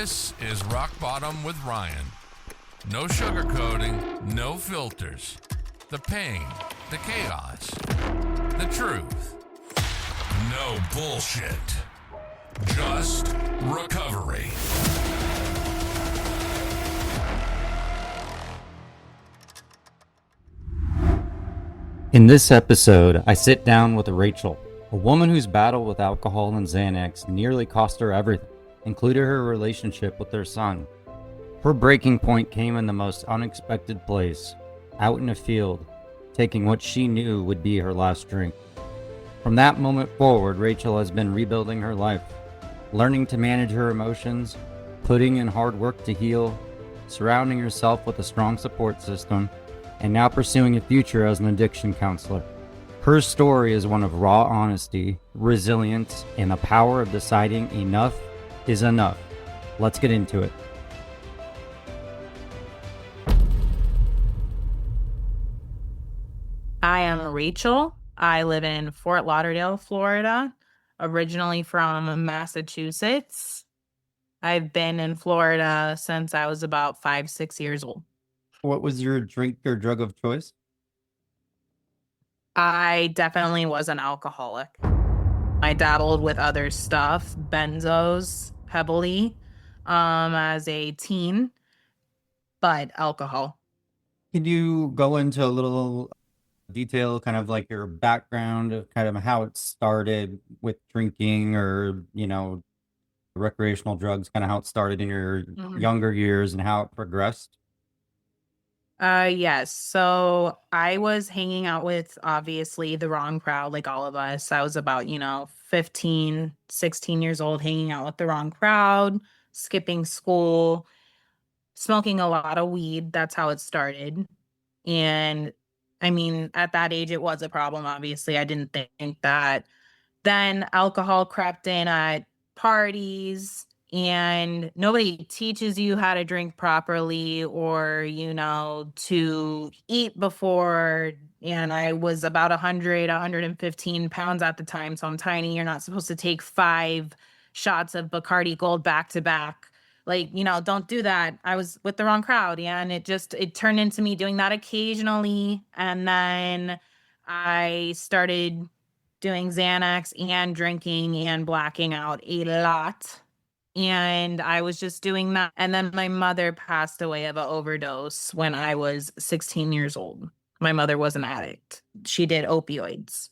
This is Rock Bottom with Ryan. No sugarcoating, no filters. The pain, the chaos, the truth. No bullshit. Just recovery. In this episode, I sit down with Rachel, a woman whose battle with alcohol and Xanax nearly cost her everything, including her relationship with her son. Her breaking point came in the most unexpected place, out in a field, taking what she knew would be her last drink. From that moment forward, Rachel has been rebuilding her life, learning to manage her emotions, putting in hard work to heal, surrounding herself with a strong support system, and now pursuing a future as an addiction counselor. Her story is one of raw honesty, resilience, and the power of deciding enough is enough. Let's get into it. I am Rachel. I live in Fort Lauderdale, Florida, originally from Massachusetts. I've been in Florida since I was about 5-6 years old. What was your drink or drug of choice? I definitely was an alcoholic. I dabbled with other stuff, benzos heavily, as a teen, but alcohol. Can you go into a little detail, kind of like your background of kind of how it started with drinking or, recreational drugs, kind of how it started in your younger years and how it progressed? Yes. So I was hanging out with obviously the wrong crowd, like all of us. I was about, 15, 16 years old, hanging out with the wrong crowd, skipping school, smoking a lot of weed. That's how it started. And I mean, at that age, it was a problem. Obviously, I didn't think that. Then alcohol crept in at parties, and nobody teaches you how to drink properly or, to eat before. And I was about 100, 115 pounds at the time. So I'm tiny. You're not supposed to take 5 shots of Bacardi Gold back to back. Like, don't do that. I was with the wrong crowd. Yeah. And it turned into me doing that occasionally. And then I started doing Xanax and drinking and blacking out a lot. And I was just doing that. And then my mother passed away of an overdose when I was 16 years old. My mother was an addict. She did opioids.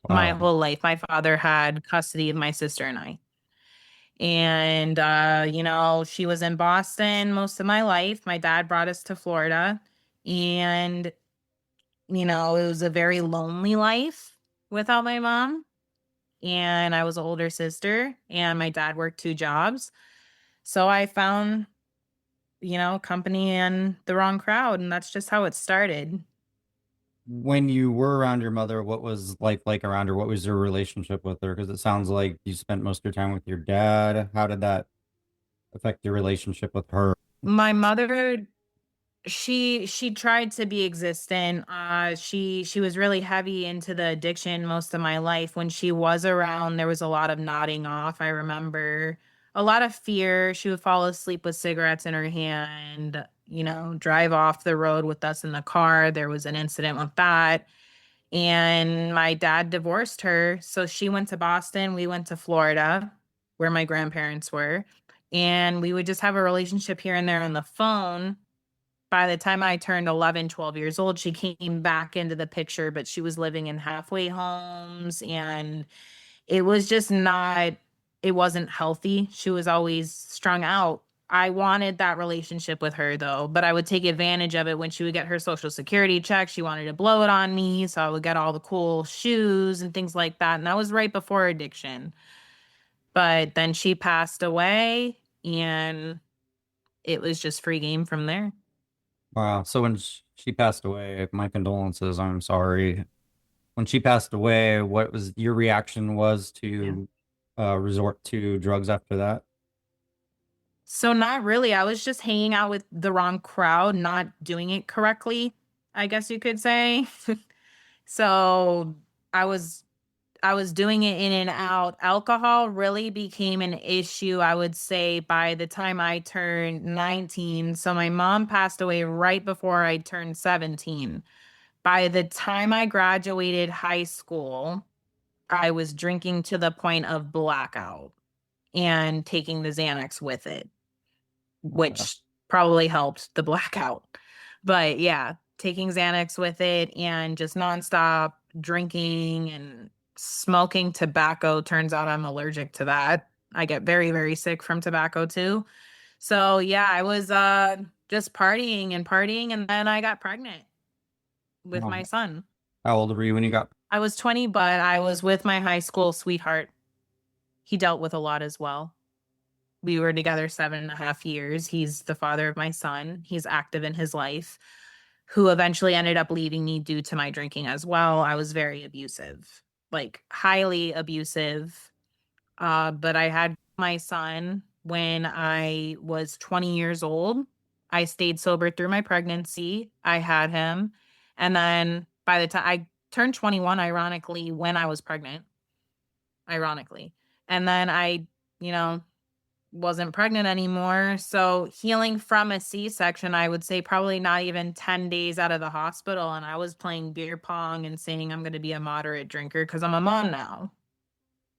My whole life. My father had custody of my sister and I. And, she was in Boston most of my life. My dad brought us to Florida. And, it was a very lonely life without my mom. And I was an older sister, and my dad worked 2 jobs. So I found, company in the wrong crowd, and that's just how it started. When you were around your mother, what was life like around her? What was your relationship with her? Because it sounds like you spent most of your time with your dad. How did that affect your relationship with her? My mother, she tried to be existent. She was really heavy into the addiction most of my life. When she was around, there was a lot of nodding off. I remember a lot of fear. She would fall asleep with cigarettes in her hand, drive off the road with us in the car. There was an incident with that. And my dad divorced her. So she went to Boston. We went to Florida, where my grandparents were. And we would just have a relationship here and there on the phone. By the time I turned 11, 12 years old, she came back into the picture, but she was living in halfway homes, and it was just it wasn't healthy. She was always strung out. I wanted that relationship with her though, but I would take advantage of it when she would get her social security check. She wanted to blow it on me, so I would get all the cool shoes and things like that. And that was right before addiction. But then she passed away, and it was just free game from there. Wow. So when she passed away, my condolences. I'm sorry. When she passed away, what was your reaction was to resort to drugs after that? So not really. I was just hanging out with the wrong crowd, not doing it correctly, I guess you could say. So I was I was doing it in and out. Alcohol really became an issue, I would say, by the time I turned 19. So my mom passed away right before I turned 17. By the time I graduated high school, I was drinking to the point of blackout and taking the Xanax with it, Yeah. which probably helped the blackout. But yeah, taking Xanax with it and just nonstop drinking and smoking tobacco. Turns out I'm allergic to that. I get very, very sick from tobacco too. So yeah, I was just partying and then I got pregnant with my Um, son. how old were you when you got? I was 20, but I was with my high school sweetheart. He dealt with a lot as well. We were together 7.5 years. He's the father of my son. He's active in his life, who eventually ended up leaving me due to my drinking as well. I was very abusive, like highly abusive. But I had my son when I was 20 years old. I stayed sober through my pregnancy. I had him. And then by the time I turned 21, ironically, when I was pregnant, ironically. And then I, you know, wasn't pregnant anymore. So healing from a C-section, I would say probably not even 10 days out of the hospital. And I was playing beer pong and saying I'm going to be a moderate drinker because I'm a mom now.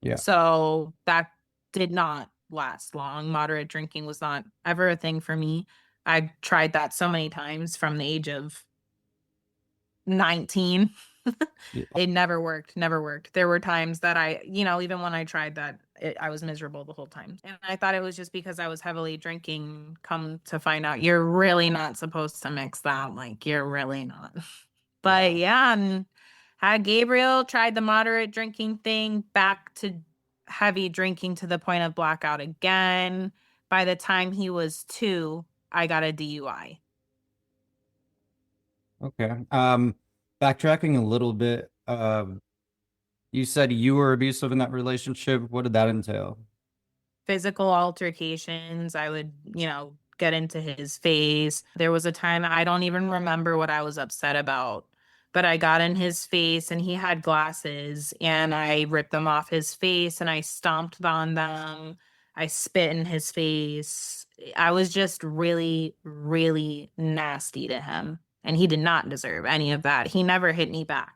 Yeah. So that did not last long. Moderate drinking was not ever a thing for me. I tried that so many times from the age of 19. Yeah. It never worked, never worked. There were times that even when I tried that, I was miserable the whole time. And I thought it was just because I was heavily drinking. Come to find out, you're really not supposed to mix that. Like, you're really not. But Yeah. yeah, and had Gabriel tried the moderate drinking thing, back to heavy drinking to the point of blackout again. By the time he was 2, I got a DUI. Okay. Backtracking a little bit, you said you were abusive in that relationship. What did that entail? Physical altercations. I would, get into his face. There was a time I don't even remember what I was upset about, but I got in his face and he had glasses and I ripped them off his face and I stomped on them. I spit in his face. I was just really, really nasty to him. And he did not deserve any of that. He never hit me back.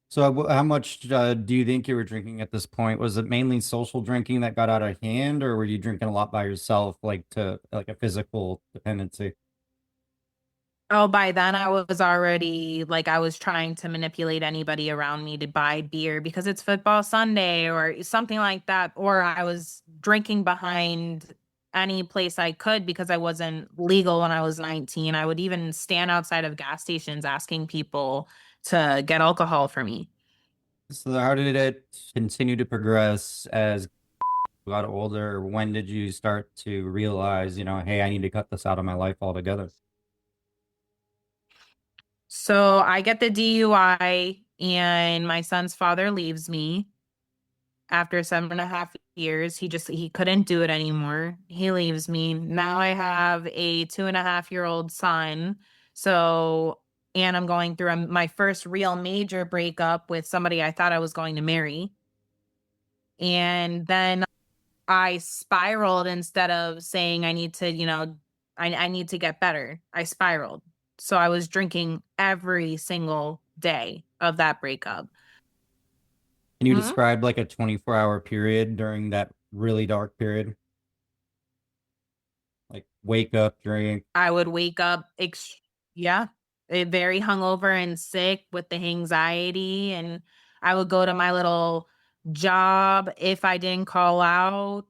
So, how much do you think you were drinking at this point? Was it mainly social drinking that got out of hand, or were you drinking a lot by yourself, like to like a physical dependency? Oh, by then I was already like I was trying to manipulate anybody around me to buy beer because it's football Sunday or something like that. Or I was drinking behind any place I could because I wasn't legal when I was 19. I would even stand outside of gas stations asking people to get alcohol for me. So, how did it continue to progress as you got older? When did you start to realize, hey, I need to cut this out of my life altogether? So I get the DUI and my son's father leaves me. After 7.5 years, he couldn't do it anymore. He leaves me. Now I have a 2.5-year-old son. So, and I'm going through my first real major breakup with somebody I thought I was going to marry. And then I spiraled instead of saying I need to, I need to get better. I spiraled. So I was drinking every single day of that breakup. Can you Hmm? describe like a 24-hour period during that really dark period? Like wake up, drink. I would wake up, yeah, very hungover and sick with the anxiety, and I would go to my little job if I didn't call out.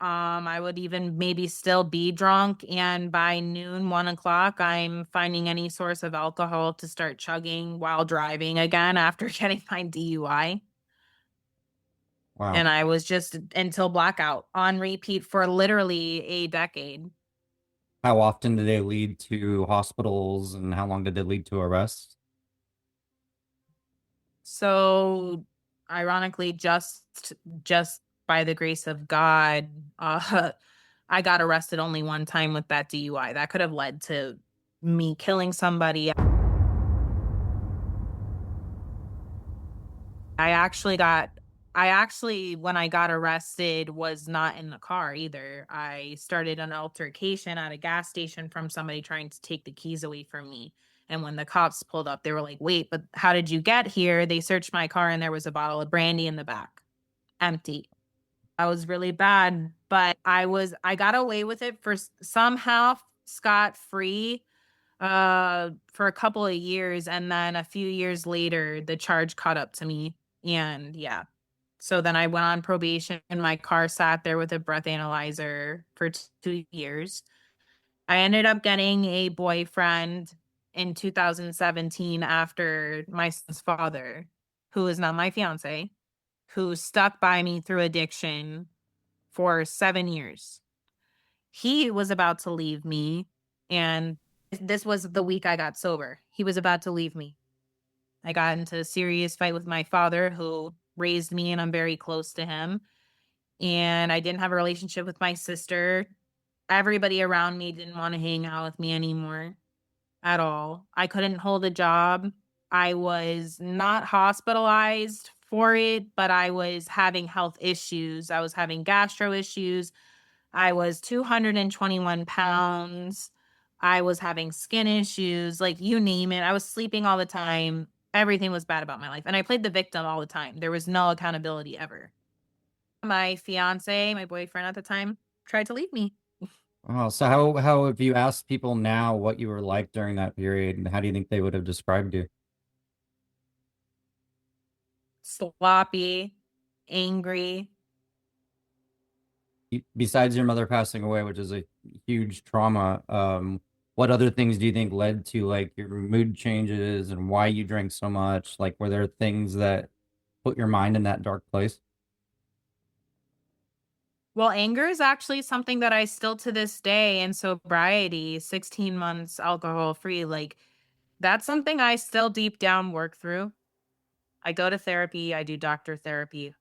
I would even maybe still be drunk, and by noon, 1 o'clock, I'm finding any source of alcohol to start chugging while driving again after getting my DUI. Wow. And I was just until blackout on repeat for literally a decade. How often did they lead to hospitals and how long did they lead to arrests? So ironically, just by the grace of God, I got arrested only one time with that DUI. That could have led to me killing somebody. I actually got I actually, when I got arrested, was not in the car either. I started an altercation at a gas station from somebody trying to take the keys away from me. And when the cops pulled up, they were like, "Wait, but how did you get here?" They searched my car and there was a bottle of brandy in the back, empty. I was really bad, but I got away with it for somehow scot free for a couple of years, and then a few years later the charge caught up to me. And yeah, so then I went on probation and my car sat there with a breath analyzer for 2 years. I ended up getting a boyfriend in 2017 after my son's father, who is not my fiance, who stuck by me through addiction for 7 years. He was about to leave me, and this was the week I got sober. He was about to leave me. I got into a serious fight with my father, who raised me, and I'm very close to him. And I didn't have a relationship with my sister. Everybody around me didn't want to hang out with me anymore at all. I couldn't hold a job. I was not hospitalized for it, but I was having health issues. I was having gastro issues. I was 221 pounds. I was having skin issues, like you name it. I was sleeping all the time. Everything was bad about my life. And I played the victim all the time. There was no accountability ever. My fiance, my boyfriend at the time, tried to leave me. Oh, so how have you asked people now what you were like during that period, and how do you think they would have described you? Sloppy, angry. Besides your mother passing away, which is a huge trauma, what other things do you think led to like your mood changes and why you drank so much? Like, were there things that put your mind in that dark place? Well, anger is actually something that I still to this day in sobriety, 16 months alcohol free, like that's something I still deep down work through. I go to therapy, I do doctor therapy.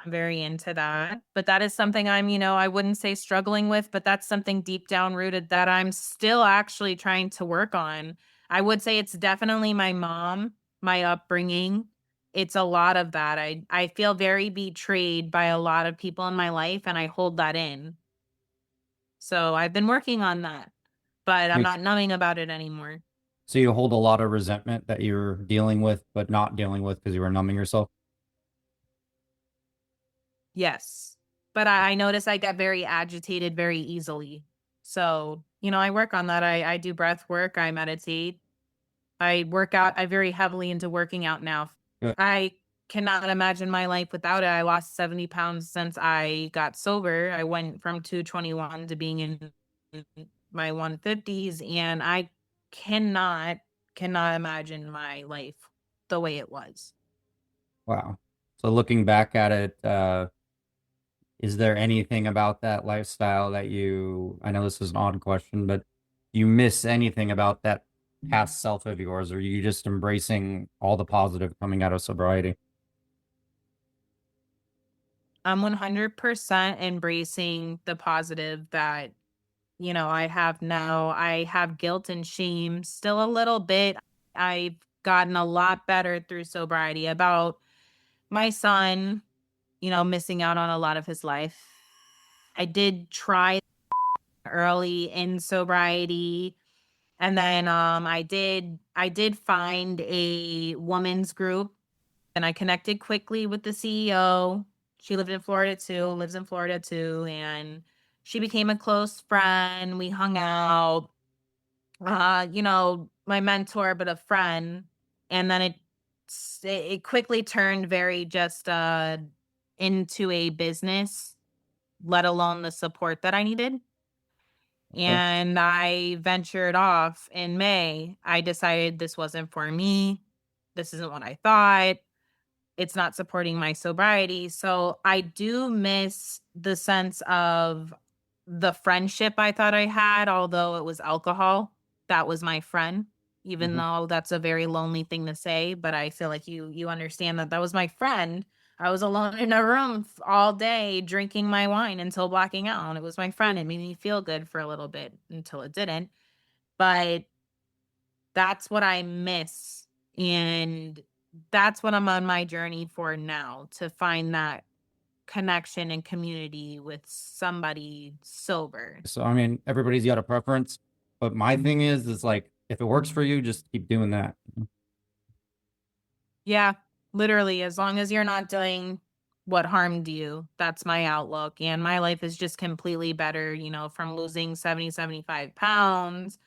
I'm very into that. But that is something I wouldn't say struggling with, but that's something deep down rooted that I'm still actually trying to work on. I would say it's definitely my mom, my upbringing. It's a lot of that. I feel very betrayed by a lot of people in my life and I hold that in. So I've been working on that, but I'm You- not numbing about it anymore. So you hold a lot of resentment that you're dealing with, but not dealing with because you were numbing yourself. Yes. But I notice I get very agitated very easily. So, I work on that. I do breath work, I meditate, I work out. I very heavily into working out now. Good. I cannot imagine my life without it. I lost 70 pounds since I got sober. I went from 221 to being in my 150s, and I cannot cannot imagine my life the way it was. Wow. So looking back at it, is there anything about that lifestyle that I know this is an odd question, but you miss anything about that past self of yours, or are you just embracing all the positive coming out of sobriety? I'm 100% embracing the positive that, I have now. I have guilt and shame still a little bit. I've gotten a lot better through sobriety about my son, missing out on a lot of his life. I did try early in sobriety, and then I did find a women's group, and I connected quickly with the CEO. She lives in Florida too, and she became a close friend. We hung out, my mentor, but a friend. And then it quickly turned very just into a business, let alone the support that I needed. Okay. And I ventured off in May. I decided this wasn't for me. This isn't what I thought. It's not supporting my sobriety. So I do miss the sense of the friendship I thought I had, although it was alcohol. That was my friend, even Hmm. though that's a very lonely thing to say. But I feel like you understand that that was my friend. I was alone in a room all day drinking my wine until blacking out. And it was my friend. It made me feel good for a little bit until it didn't. But that's what I miss. And that's what I'm on my journey for now, to find that connection and community with somebody sober. So I mean, everybody's got a preference, but my thing is like if it works for you, just keep doing that. Yeah, literally, as long as you're not doing what harmed you, that's my outlook. And my life is just completely better, from losing 75 pounds,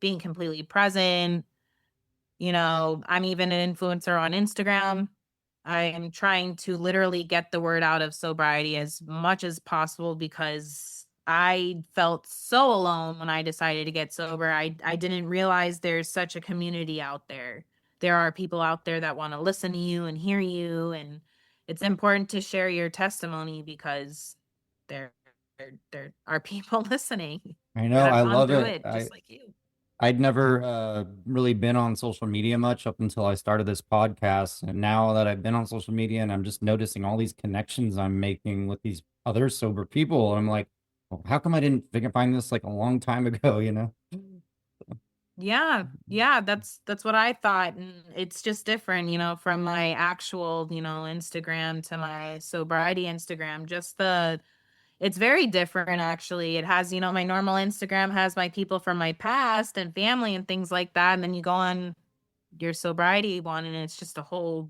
being completely present. I'm even an influencer on Instagram. I am trying to literally get the word out of sobriety as much as possible because I felt so alone when I decided to get sober. I didn't realize there's such a community out there. There are people out there that want to listen to you and hear you, and it's important to share your testimony because there there are people listening I that know, have I gone love through it. it just like you. I'd never really been on social media much up until I started this podcast. And now that I've been on social media and I'm just noticing all these connections I'm making with these other sober people, I'm like, well, how come I didn't find this like a long time ago, you know? Yeah. Yeah, that's what I thought, and it's just different, from my actual, Instagram to my sobriety Instagram. Just the It's very different actually. It has, my normal Instagram has my people from my past and family and things like that, and then you go on your sobriety one and it's just a whole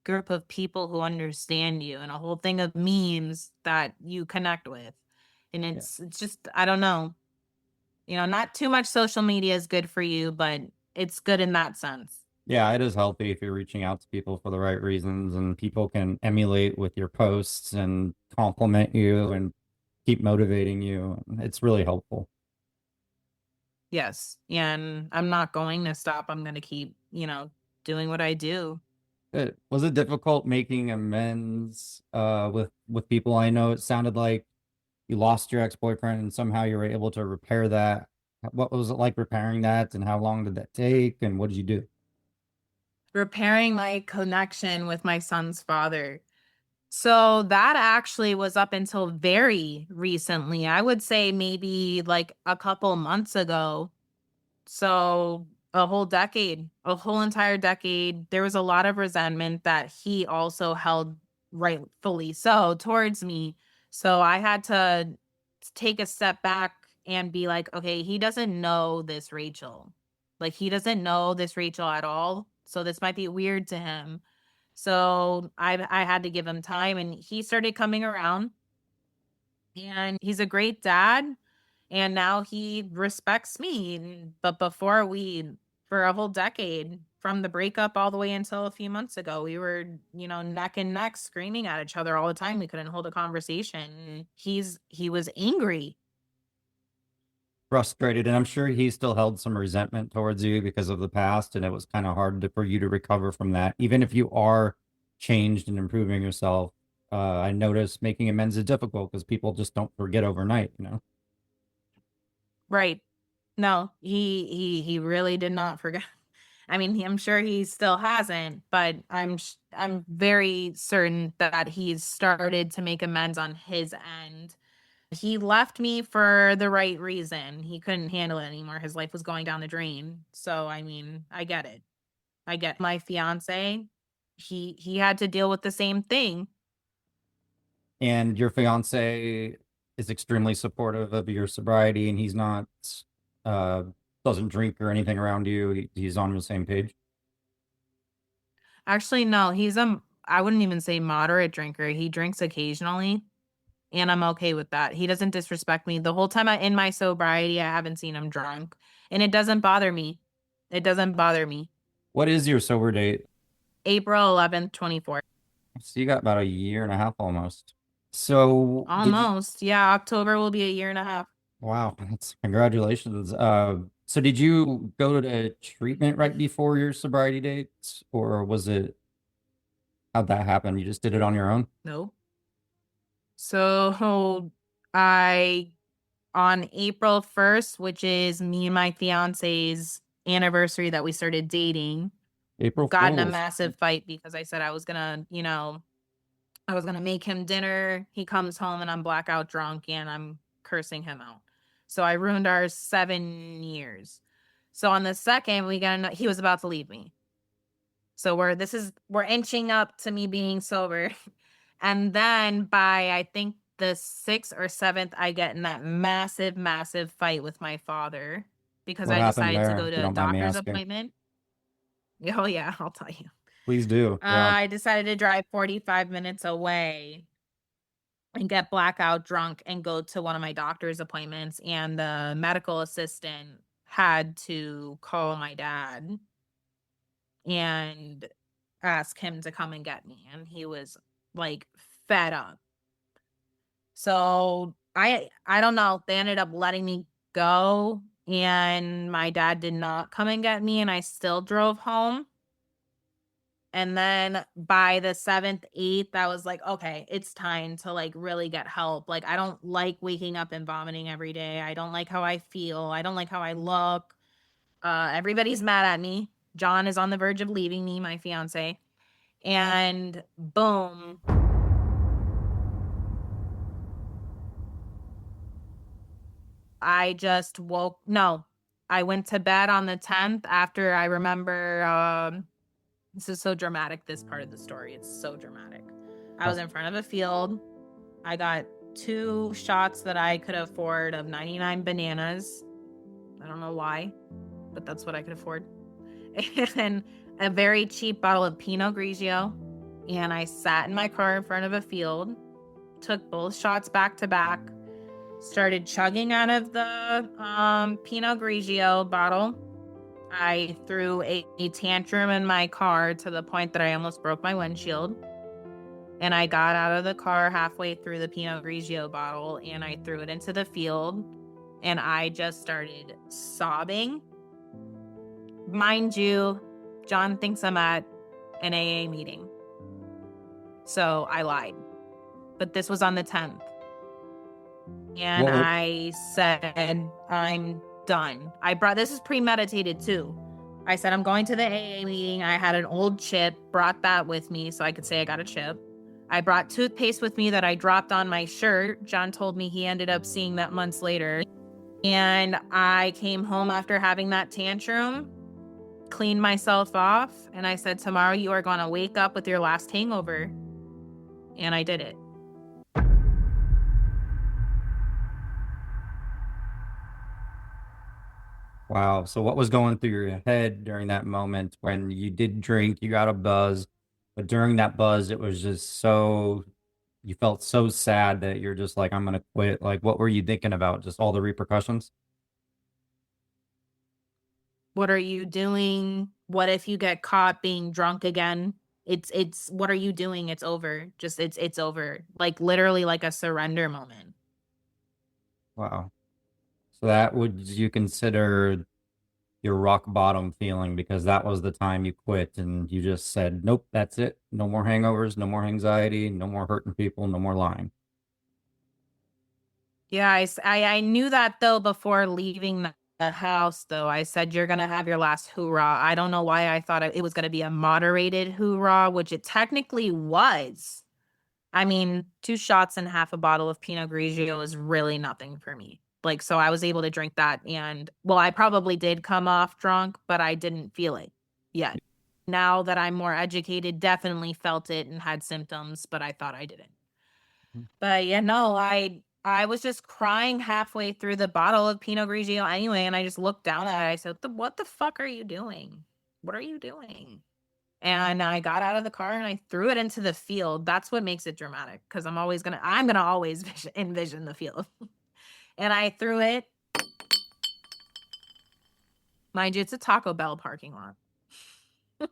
group of people who understand you and a whole thing of memes that you connect with. And Yeah. it's just I don't know. Not too much social media is good for you, but it's good in that sense. Yeah, it is healthy if you're reaching out to people for the right reasons and people can emulate with your posts and compliment you and keep motivating you. It's really helpful. Yes. And I'm not going to stop. I'm going to keep, doing what I do. Was it difficult making amends with people? I know it sounded like you lost your ex-boyfriend and somehow you were able to repair that. What was it like repairing that and how long did that take and what did you do? Repairing my connection with my son's father. So that actually was up until very recently. I would say maybe like a couple months ago. So a whole decade, a whole entire decade, there was a lot of resentment that he also held, rightfully so, towards me. So I had to take a step back and be like, okay, he doesn't know this Rachel. Like he doesn't know this Rachel at all. So this might be weird to him. So I had to give him time, and he started coming around, and he's a great dad, and now he respects me. But before, for a whole decade, from the breakup all the way until a few months ago, we were, neck and neck screaming at each other all the time. We couldn't hold a conversation. He was angry. Frustrated, and I'm sure he still held some resentment towards you because of the past, and it was kind of hard for you to recover from that. Even if you are changed and improving yourself, I notice making amends is difficult because people just don't forget overnight, you know? Right. No, he really did not forget. I mean, I'm sure he still hasn't, but I'm very certain that he's started to make amends on his end. He left me for the right reason. He couldn't handle it anymore. His life was going down the drain. So, I mean, I get it. I get my fiance. He had to deal with the same thing. And your fiance is extremely supportive of your sobriety, and he's not, uh, doesn't drink or anything around you. He's on the same page. Actually, no, I wouldn't even say moderate drinker. He drinks occasionally, and I'm okay with that. He doesn't disrespect me. The whole time in my sobriety, I haven't seen him drunk, and it doesn't bother me. It doesn't bother me. What is your sober date? April 11th, 24. So you got about a year and a half almost. So did you, Almost. Yeah, October will be a year and a half. wow, that's congratulations. So did you go to treatment right before your sobriety dates, or was it how'd that happen? You just did it on your own? No. So I on April 1st, which is me and my fiance's anniversary that we started dating, April got in a Fools. massive fight because I said I was gonna make him dinner. He comes home and I'm blackout drunk and I'm cursing him out. So I ruined our 7 years. So on the second, he was about to leave me. So we're inching up to me being sober. And then by I think the 6th or 7th, I get in that massive, massive fight with my father because What I happened decided to there, go if to you a don't mind me doctor's asking? appointment. Oh yeah, I'll tell you. Please do. Yeah. I decided to drive 45 minutes away and get blackout drunk and go to one of my doctor's appointments. And the medical assistant had to call my dad and ask him to come and get me. And he was like fed up. So I don't know. They ended up letting me go and my dad did not come and get me and I still drove home. And then by the 7th, 8th, I was like, okay, it's time to like really get help. Like, I don't like waking up and vomiting every day. I don't like how I feel. I don't like how I look. Everybody's mad at me. John is on the verge of leaving me, my fiance. And boom, I just woke. No, I went to bed on the 10th after I remember. This is so dramatic, this part of the story. It's so dramatic. I was in front of a field. I got 2 shots that I could afford of 99 bananas. I don't know why, but that's what I could afford. And a very cheap bottle of Pinot Grigio. And I sat in my car in front of a field, took both shots back to back, started chugging out of the Pinot Grigio bottle. I threw a tantrum in my car to the point that I almost broke my windshield. And I got out of the car halfway through the Pinot Grigio bottle and I threw it into the field and I just started sobbing. Mind you, John thinks I'm at an AA meeting. So I lied. But this was on the 10th. And What? I said, I'm done. This is premeditated too. I said, I'm going to the AA meeting. I had an old chip, brought that with me so I could say I got a chip. I brought toothpaste with me that I dropped on my shirt. John told me he ended up seeing that months later. And I came home after having that tantrum, cleaned myself off, and I said, tomorrow you are going to wake up with your last hangover. And I did it. Wow. So what was going through your head during that moment when you did drink, you got a buzz, but during that buzz, it was just so, you felt so sad that you're just like, I'm gonna quit. Like, what were you thinking about? Just all the repercussions? What are you doing? What if you get caught being drunk again? It's what are you doing? It's over. Just it's over. Like literally like a surrender moment. Wow. So that would you consider your rock bottom feeling because that was the time you quit and you just said, nope, that's it. No more hangovers, no more anxiety, no more hurting people, no more lying. Yeah, I knew that though before leaving the house though. I said you're going to have your last hoorah. I don't know why I thought it was going to be a moderated hoorah, which it technically was. I mean, 2 shots and half a bottle of Pinot Grigio is really nothing for me. Like, so I was able to drink that and well, I probably did come off drunk, but I didn't feel it yet. Now that I'm more educated, definitely felt it and had symptoms, but I thought I didn't. But yeah, no, I was just crying halfway through the bottle of Pinot Grigio anyway, and I just looked down at it. I said, What the fuck are you doing? What are you doing?" And I got out of the car and I threw it into the field. That's what makes it dramatic because I'm gonna always envision the field. And I threw it. Mind you, it's a Taco Bell parking lot down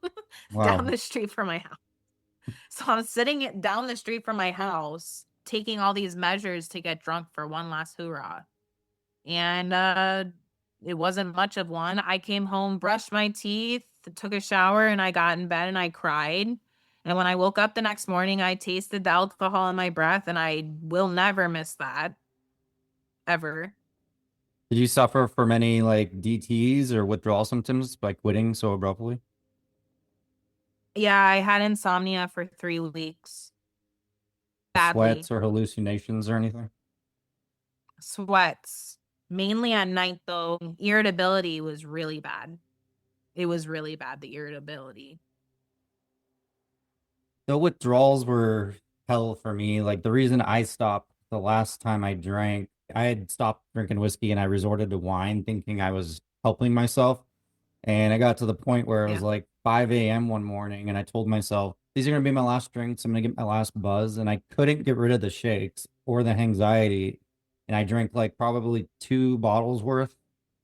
Wow. the street from my house. So I'm sitting down the street from my house, taking all these measures to get drunk for one last hoorah. And it wasn't much of one. I came home, brushed my teeth, took a shower, and I got in bed and I cried. And when I woke up the next morning, I tasted the alcohol in my breath, and I will never miss that ever. Did you suffer from any like DTs or withdrawal symptoms by quitting so abruptly? Yeah, I had insomnia for 3 weeks. Badly. Sweats or hallucinations or anything? Sweats. Mainly at night, though. Irritability was really bad. It was really bad, the irritability. The withdrawals were hell for me. Like the reason I stopped the last time I drank, I had stopped drinking whiskey and I resorted to wine thinking I was helping myself. And I got to the point where it was Yeah. like 5 a.m. one morning, and I told myself, these are going to be my last drinks. I'm going to get my last buzz. And I couldn't get rid of the shakes or the anxiety. And I drank like probably 2 bottles worth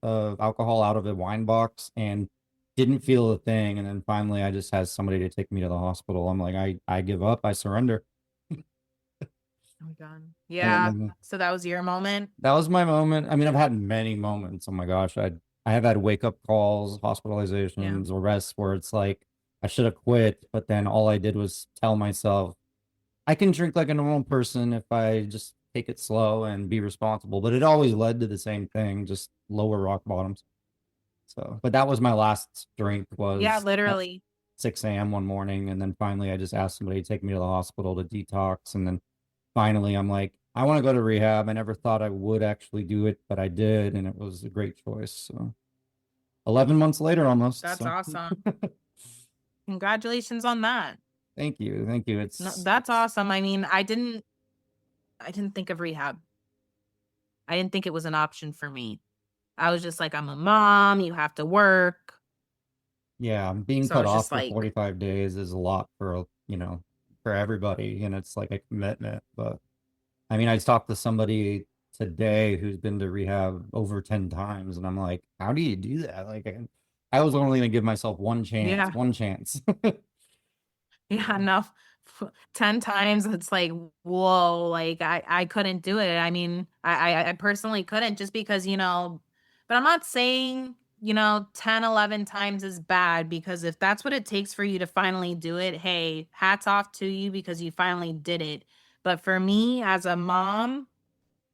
of alcohol out of a wine box and didn't feel a thing. And then finally, I just had somebody to take me to the hospital. I'm like, I give up. I surrender. Oh my God. And Yeah. So that was your moment. that was my moment. I mean, I've had many moments. Oh my gosh, I have had wake up calls, Yeah. hospitalizations, arrests where it's like I should have quit, but then all I did was tell myself I can drink like a normal person if I just take it slow and be responsible. But it always led to the same thing, just lower rock bottoms. So, but that was my last drink Yeah, was at literally. 6 a.m. one morning, and then finally I just asked somebody to take me to the hospital to detox, and then finally I'm like, I want to go to rehab. I never thought I would actually do it, but I did, and it was a great choice. So 11 months later almost. That's So awesome. Congratulations on that. thank you. Thank you. No, It's that's awesome. I mean, I didn't think of rehab. I didn't think it was an option for me. I was just like, I'm a mom, you have to work. yeah, being So I cut was off just for like, 45 days is a lot for, for everybody, and it's like a commitment. But I mean, I talked to somebody today who's been to rehab over 10 times, and I'm like, how do you do that? Like, I was only going to give myself one chance, yeah, one chance. yeah, enough. 10 times, it's like, whoa, like I couldn't do it. I mean, I personally couldn't just because, but I'm not saying, 10, 11 times is bad because if that's what it takes for you to finally do it, hey, hats off to you because you finally did it. But for me as a mom,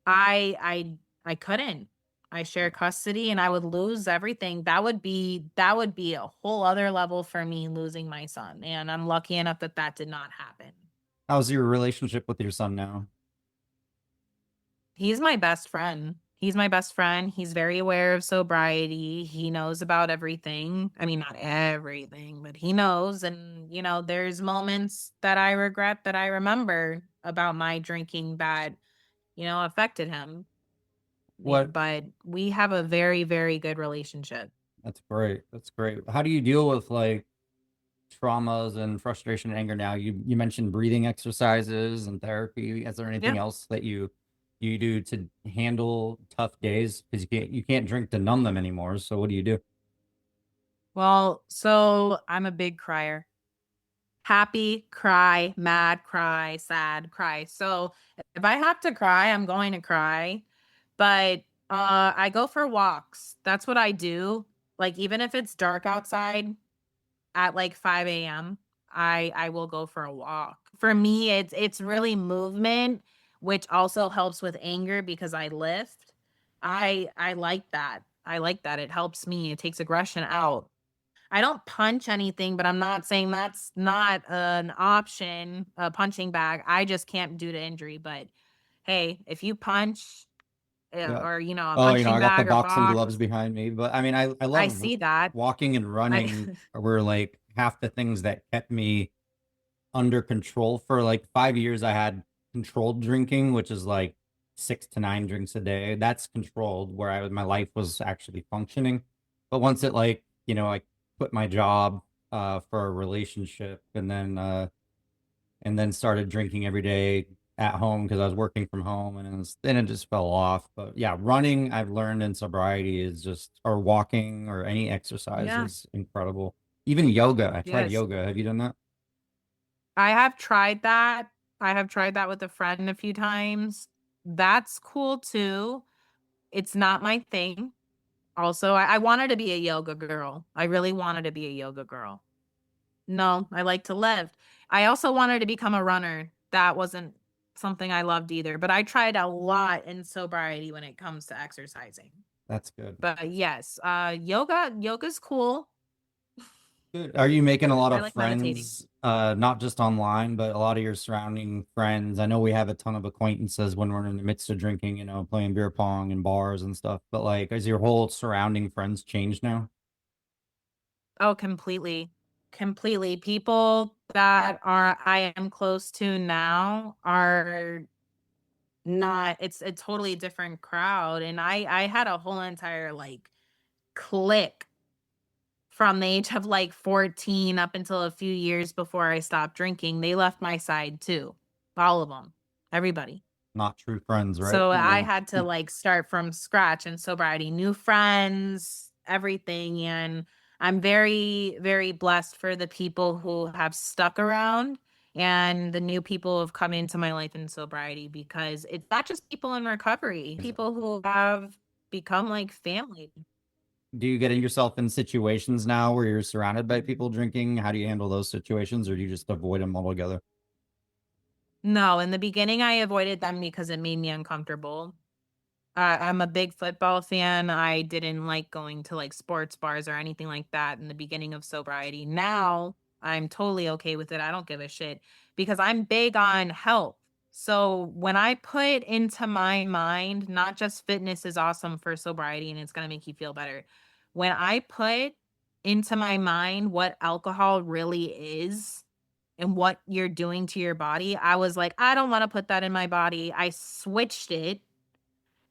I couldn't. I share custody and I would lose everything. That would be a whole other level for me losing my son. And I'm lucky enough that that did not happen. How's your relationship with your son now? He's my best friend. He's my best friend. He's very aware of sobriety. He knows about everything. I mean, not everything, but he knows. And, there's moments that I regret that I remember about my drinking that, affected him. Yeah, What but we have a very, very good relationship. That's great. That's great. How do you deal with like traumas and frustration and anger now? You mentioned breathing exercises and therapy. Is there anything Yeah. else that you do to handle tough days? Because you can't drink to numb them anymore. So what do you do? Well, so I'm a big crier. Happy, cry, mad, cry, sad, cry. So if I have to cry, I'm going to cry. But I go for walks. That's what I do. Like even if it's dark outside at like 5 a.m., I will go for a walk. For me, it's really movement, which also helps with anger because I lift. I like that. I like that. It helps me. It takes aggression out. I don't punch anything, but I'm not saying that's not an option, a punching bag. I just can't do to injury. But hey, if you punch Yeah. or, a Oh, punching I got the bag or boxing gloves box, behind me, but I mean, I I love see that. walking and I running were like half the things that kept me under control for like 5 years. I had controlled drinking, which is like 6 to 9 drinks a day. That's controlled where my life was actually functioning. But once it like, I quit my job for a relationship and then started drinking every day at home because I was working from home then it just fell off. But yeah, running I've learned in sobriety is just or walking or any exercise yeah, is incredible. Even yoga. I tried yes. yoga. Have you done that? I have tried that. I have tried that with a friend a few times. That's cool too. It's not my thing. Also, I wanted to be a yoga girl. I really wanted to be a yoga girl. No, I like to lift. I also wanted to become a runner. That wasn't something I loved either, but I tried a lot in sobriety when it comes to exercising. That's good. But yes, yoga's cool. Good. Are you making a lot I of like meditating. friends, not just online, but a lot of your surrounding friends? I know we have a ton of acquaintances when we're in the midst of drinking, playing beer pong and bars and stuff. But like, has your whole surrounding friends changed now? Oh, completely. Completely. People that are I am close to now are not it's a totally different crowd, and I had a whole entire, like, clique from the age of, like, 14 up until a few years before I stopped drinking. They left my side too. All of them. Everybody. Not true friends, right? So I Yeah. had to, like, start from scratch in sobriety, new friends, everything, and I'm very, very blessed for the people who have stuck around and the new people who have come into my life in sobriety, because it's not just people in recovery, people who have become like family. Do you get yourself in situations now where you're surrounded by people drinking? How do you handle those situations, or do you just avoid them altogether? No, in the beginning, I avoided them because it made me uncomfortable. I'm a big football fan. I didn't like going to, like, sports bars or anything like that in the beginning of sobriety. Now, I'm totally okay with it. I don't give a shit because I'm big on health. So, when I put into my mind, not just fitness is awesome for sobriety and it's gonna make you feel better. When I put into my mind what alcohol really is and what you're doing to your body, I was like, "I don't wanna put that in my body." I switched it,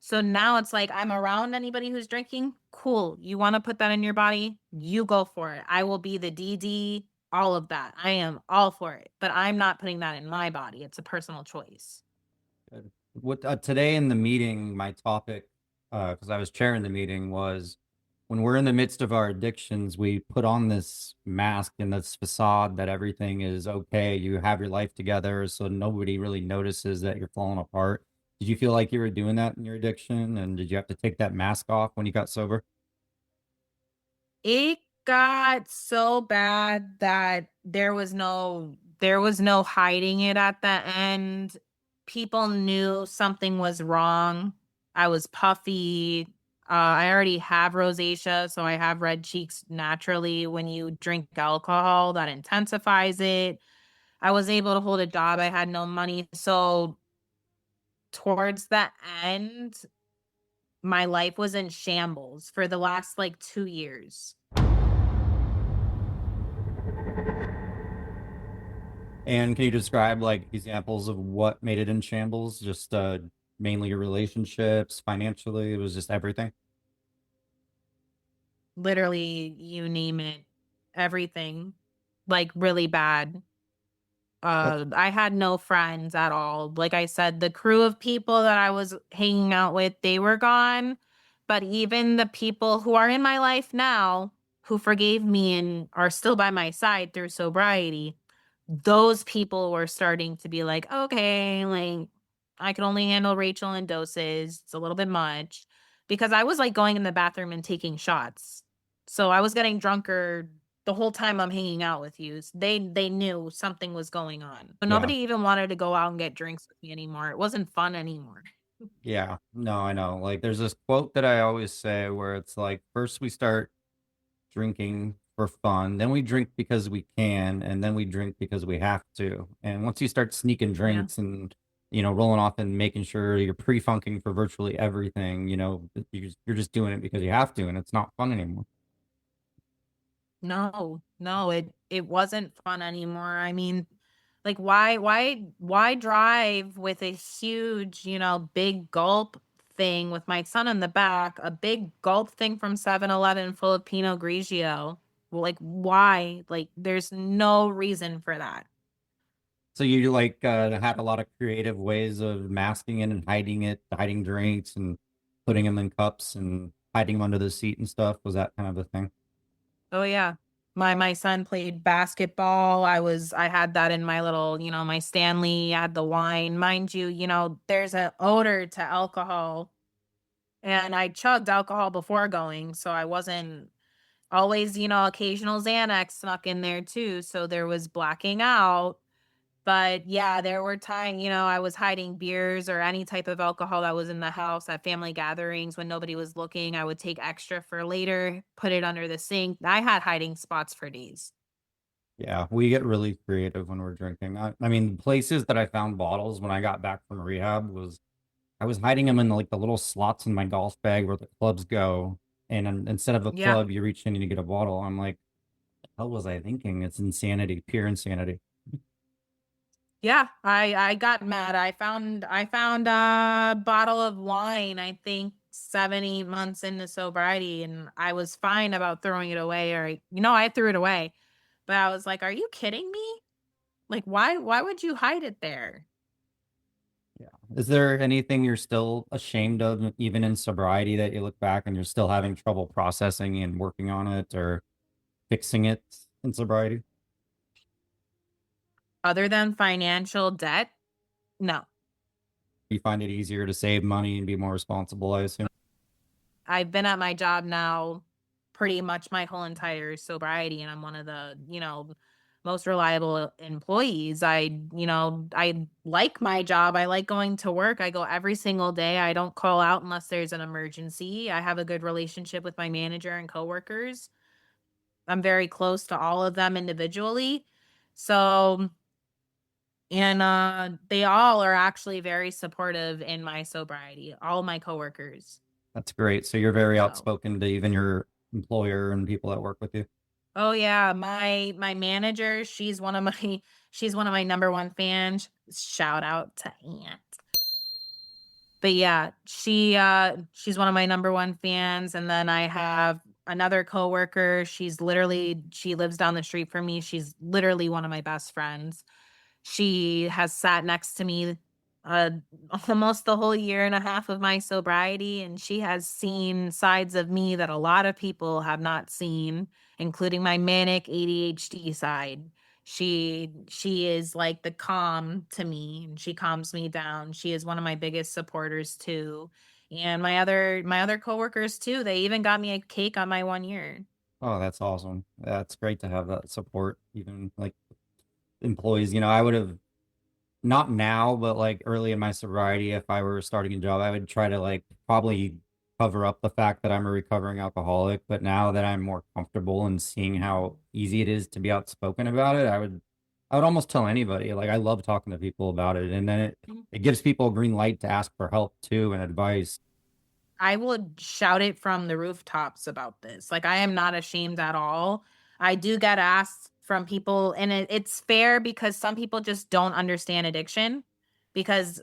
so now it's like I'm around anybody who's drinking, cool. You want to put that in your body? You go for it. I will be the DD, all of that. I am all for it. But I'm not putting that in my body. It's a personal choice. Good. What today in the meeting, my topic, because I was chairing the meeting, was when we're in the midst of our addictions, we put on this mask and this facade that everything is okay. You have your life together, so nobody really notices that you're falling apart. Did you feel like you were doing that in your addiction, and did you have to take that mask off when you got sober? It got so bad that there was no hiding it at the end. People knew something was wrong. I was puffy. I already have rosacea, so I have red cheeks naturally. When you drink alcohol, that intensifies it. I was able to hold a job. I had no money. So towards the end, my life was in shambles for the last like 2 years. And can you describe like examples of what made it in shambles? Just mainly your relationships, financially, it was just everything. Literally, you name it, everything, like, really bad. I had no friends at all. Like I said, the crew of people that I was hanging out with, they were gone, but even the people who are in my life now, who forgave me and are still by my side through sobriety, those people were starting to be like, "Okay, like, I can only handle Rachel in doses. It's a little bit much." Because I was, like, going in the bathroom and taking shots. So I was getting drunker the whole time I'm hanging out with you. They knew something was going on. But Yeah. nobody even wanted to go out and get drinks with me anymore. It wasn't fun anymore. Yeah. No, I know. Like there's this quote that I always say where it's like first we start drinking for fun, then we drink because we can, and then we drink because we have to. And once you start sneaking Yeah. drinks and rolling off and making sure you're pre-funking for virtually everything, you're just doing it because you have to, and it's not fun anymore. No, no, it wasn't fun anymore. I mean, like, why drive with a huge, big gulp thing with my son in the back, a big gulp thing from 7-Eleven full of Pinot Grigio? Well, like, why? Like, there's no reason for that. So you like had a lot of creative ways of masking it and hiding it, hiding drinks and putting them in cups and hiding them under the seat and stuff. Was that kind of the thing? Oh yeah. My son played basketball. I had that in my little, my Stanley, I had the wine. Mind you, there's an odor to alcohol. And I chugged alcohol before going, so I wasn't always, occasional Xanax snuck in there too. So there was blacking out. But yeah, there were times, I was hiding beers or any type of alcohol that was in the house at family gatherings when nobody was looking. I would take extra for later, put it under the sink. I had hiding spots for days. Yeah, we get really creative when we're drinking. I mean, places that I found bottles when I got back from rehab was I was hiding them in like the little slots in my golf bag where the clubs go. And instead of a Yeah. club, you reach in and you get a bottle. I'm like, hell was I thinking? It's insanity, pure insanity. Yeah, I got mad. I found a bottle of wine, I think 7, 8 months into sobriety, and I was fine about throwing it away, or I threw it away. But I was like, "Are you kidding me? Like why would you hide it there?" Yeah. Is there anything you're still ashamed of, even in sobriety, that you look back and you're still having trouble processing and working on it or fixing it in sobriety? Other than financial debt? No. You find it easier to save money and be more responsible, I assume. I've been at my job now pretty much my whole entire sobriety, and I'm one of the, most reliable employees. I like my job. I like going to work. I go every single day. I don't call out unless there's an emergency. I have a good relationship with my manager and coworkers. I'm very close to all of them individually. So, and they all are actually very supportive in my sobriety, all my coworkers. That's great. So you're very So, outspoken to even your employer and people that work with you. oh yeah, my manager, she's one of my number one fans. Shout out to Aunt. But yeah, she's one of my number one fans. And then I have another coworker. She lives down the street from me. She's literally one of my best friends. She has sat next to me uh almost the whole year and a half of my sobriety, and she has seen sides of me that a lot of people have not seen, including my manic ADHD side. She is like the calm to me, and she calms me down. She is one of my biggest supporters too. And my other coworkers too. They even got me a cake on my 1 year. Oh, that's awesome. That's great to have that support, even like employees. I would have not now, but like early in my sobriety, if I were starting a job, I would try to like probably cover up the fact that I'm a recovering alcoholic. But now that I'm more comfortable and seeing how easy it is to be outspoken about it, I would almost tell anybody. Like I love talking to people about it, and then it gives people a green light to ask for help too and advice. I would shout it from the rooftops about this. Like, I am not ashamed at all. I do get asked from people, and it's fair because some people just don't understand addiction. Because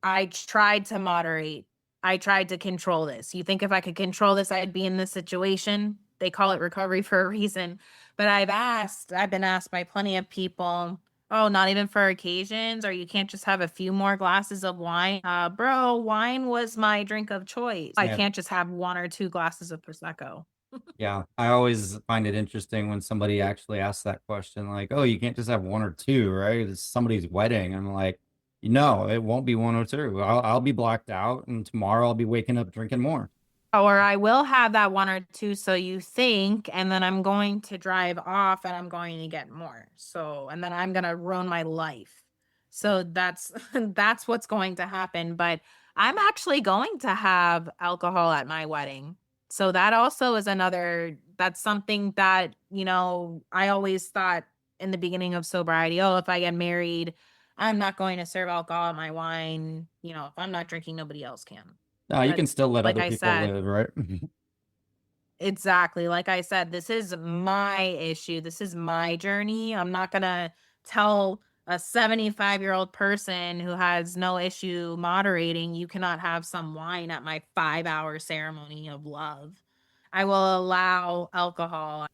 I tried to moderate. I tried to control this. You think if I could control this, I'd be in this situation? They call it recovery for a reason. But I've been asked by plenty of people, oh, not even for occasions, or you can't just have a few more glasses of wine. Bro, wine was my drink of choice. I Yeah, can't just have one or two glasses of Prosecco. yeah. I always find it interesting when somebody actually asks that question, like, "Oh, you can't just have one or two, right? It's somebody's wedding." I'm like, "No, it won't be one or two. I'll be blacked out, and tomorrow I'll be waking up drinking more." Or I will have that one or two, so you think, and then I'm going to drive off and I'm going to get more. So, and then I'm going to ruin my life. So that's that's what's going to happen, but I'm actually going to have alcohol at my wedding. So that also is that's something that, I always thought in the beginning of sobriety, oh, if I get married, I'm not going to serve alcohol at my wine. If I'm not drinking, nobody else can. No, you But can still let like other I people said, live, right? exactly. Like I said, this is my issue. This is my journey. I'm not going to tell a 75-year-old person who has no issue moderating, you cannot have some wine at my 5-hour ceremony of love. I will allow alcohol.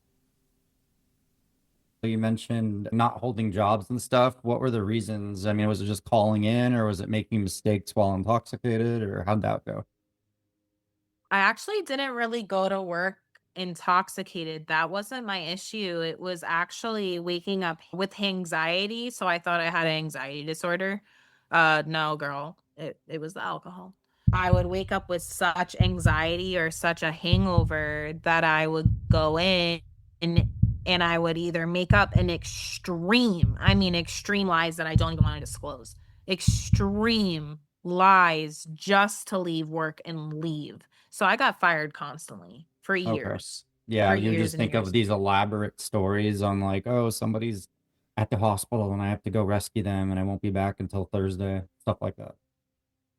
You mentioned not holding jobs and stuff. What were the reasons? I mean, was it just calling in, or was it making mistakes while intoxicated, or how'd that go? I actually didn't really go to work intoxicated. That wasn't my issue. It was actually waking up with anxiety. So I thought I had an anxiety disorder. No, girl. It was the alcohol. I would wake up with such anxiety or such a hangover that I would go in and and I would either make up an extreme lies that I don't even want to disclose. Extreme lies just to leave work and leave. So I got fired constantly for Okay. years, Yeah, for you years just and think of years. these elaborate stories on like, oh, somebody's at the hospital and I have to go rescue them and I won't be back until Thursday, stuff like that.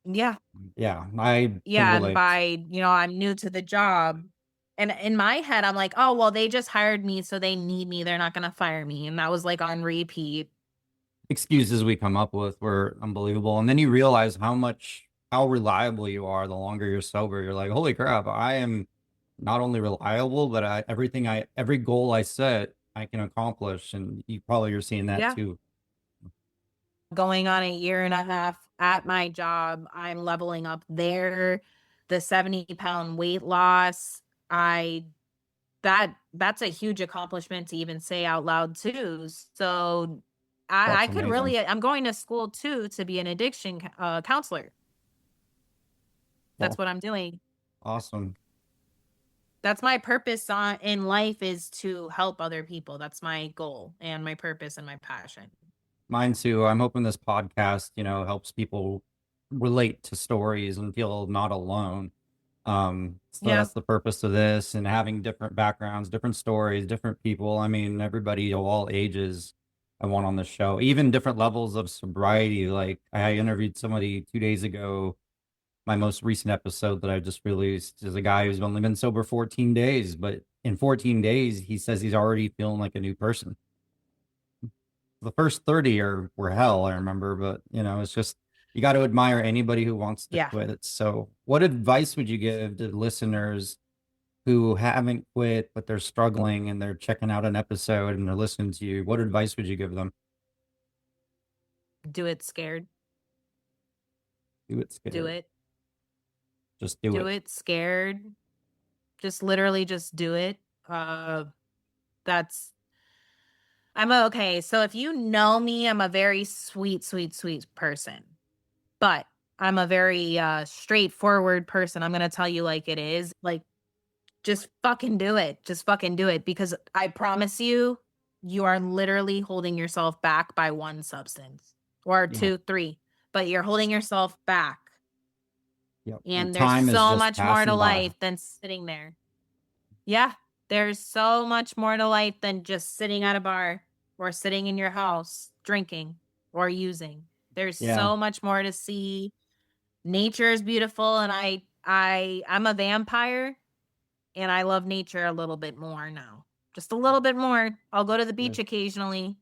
Yeah. Yeah, I can Yeah. And relate. I'm new to the job. And in my head, I'm like, oh, well, they just hired me, so they need me. They're not going to fire me. And that was like on repeat. Excuses we come up with were unbelievable. And then you realize how reliable you are the longer you're sober. You're like, holy crap, I am not only reliable, but every goal I set, I can accomplish. And you're seeing that Yeah. too. Going on a year and a half at my job, I'm leveling up there. The 70-pound weight loss, I that's a huge accomplishment to even say out loud too. So I That's could amazing. really, I'm going to school too to be an addiction counselor. That's Well, what I'm doing. awesome. That's my purpose in life, is to help other people. That's my goal and my purpose and my passion. Mine too. I'm hoping this podcast, helps people relate to stories and feel not alone. So Yeah. that's the purpose of this, and having different backgrounds, different stories, different people. I mean, everybody of all ages I want on the show, even different levels of sobriety. Like I interviewed somebody 2 days ago. My most recent episode that I just released is a guy who's only been sober 14 days, but in 14 days, he says he's already feeling like a new person. The first 30 were hell, I remember, but it's just you got to admire anybody who wants to Yeah. quit. So what advice would you give to listeners who haven't quit but they're struggling and they're checking out an episode and they're listening to you? What advice would you give them? Do it scared. Do it Do scared. it. Just do Do it. it scared. Just literally just do it. Uh that's okay. So if you know me, I'm a very sweet, sweet, sweet person. But I'm a very straightforward person. I'm gonna tell you like it is. Like, just fucking do it. Just fucking do it, because I promise you, you are literally holding yourself back by one substance or Yeah. two, three, but you're holding yourself back. Yep. And And there's time is so just much more to passing by. life than sitting there. Yeah, there's so much more to life than just sitting at a bar or sitting in your house drinking or using. There's Yeah. so much more to see. Nature is beautiful, and I'm a vampire, and I love nature a little bit more now. Just a little bit more. I'll go to the Yeah. beach occasionally,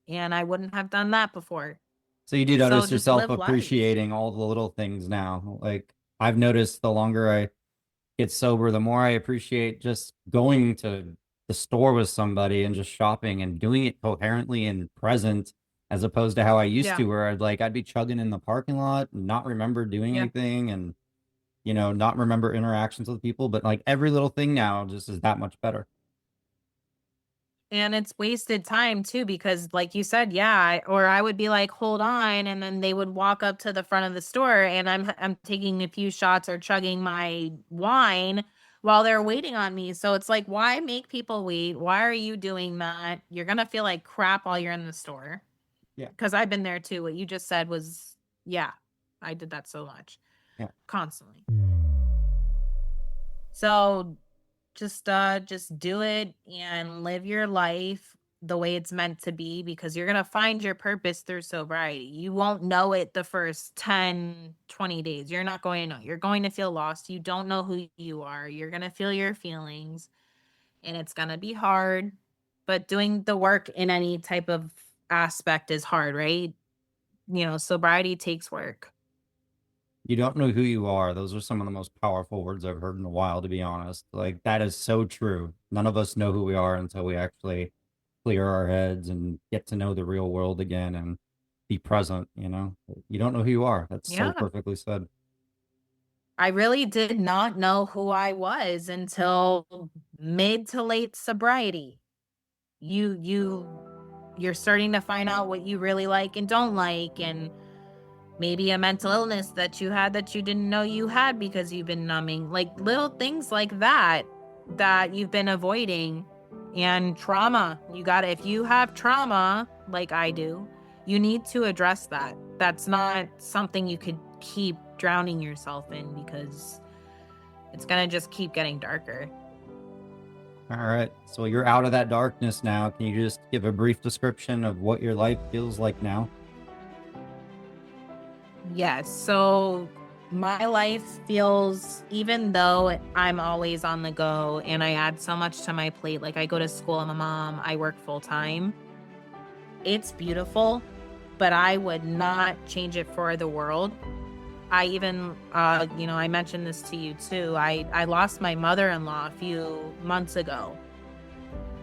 and I wouldn't have done that before. So you do So notice just yourself live life. appreciating all the little things now. Like I've noticed the longer I get sober, the more I appreciate just going to the store with somebody and just shopping and doing it coherently and present, as opposed to how I used Yeah. to, where I'd be chugging in the parking lot and not remember doing Yeah. anything, and not remember interactions with people. But like every little thing now just is that much better. And it's wasted time too, because like you said, yeah, or I would be like, hold on, and then they would walk up to the front of the store, and I'm taking a few shots or chugging my wine while they're waiting on me. So it's like, why make people wait? Why are you doing that? You're gonna feel like crap while you're in the store. Yeah. Because I've been there too. What you just said was, yeah, I did that so much, Yeah. constantly. So just do it and live your life the way it's meant to be, because you're going to find your purpose through sobriety. You won't know it the first 10, 20 days. You're not going to know. You're going to feel lost. You don't know who you are. You're going to feel your feelings, and it's going to be hard. But doing the work in any type of aspect is hard, right? Sobriety takes work. You don't know who you are. Those are some of the most powerful words I've heard in a while, to be honest. Like that is so true. None of us know who we are until we actually clear our heads and get to know the real world again and be present. You don't know who you are. That's so Yeah. perfectly said. I really did not know who I was until mid to late sobriety. You're starting to find out what you really like and don't like, and maybe a mental illness that you had that you didn't know you had because you've been numbing, like little things like that you've been avoiding. And trauma, if you have trauma like I do, you need to address that. That's not something you could keep drowning yourself in, because it's going to just keep getting darker. All right. So you're out of that darkness now. Can you just give a brief description of what your life feels like now? Yes. So My life feels, even though I'm always on the go and I add so much to my plate, like I go to school, I'm a mom, I work full time. It's beautiful, but I would not change it for the world. I even, I mentioned this to you too. I lost my mother-in-law a few months ago.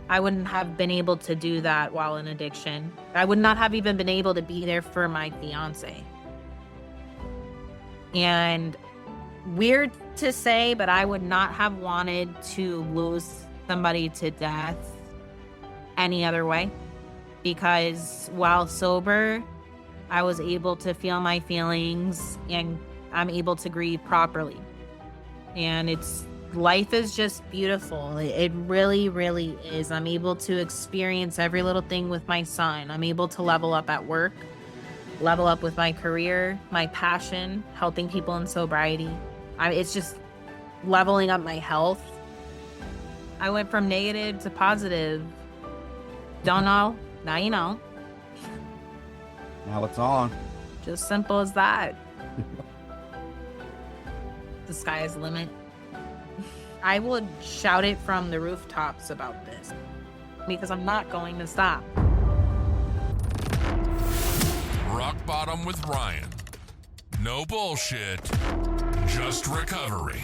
I wouldn't have been able to do that while in addiction. I would not have even been able to be there for my fiance. And weird to say, but I would not have wanted to lose somebody to death any other way, because while sober, I was able to feel my feelings and I'm able to grieve properly. And life is just beautiful. It really, really is. I'm able to experience every little thing with my son. I'm able to level up at work, level up with my career, my passion, helping people in sobriety. It's just leveling up my health. I went from negative to positive. Don't know. Now you know. Now it's on. Just simple as that. The sky is the limit. I would shout it from the rooftops about this because I'm not going to stop. Rock Bottom with Ryan. No bullshit, just recovery.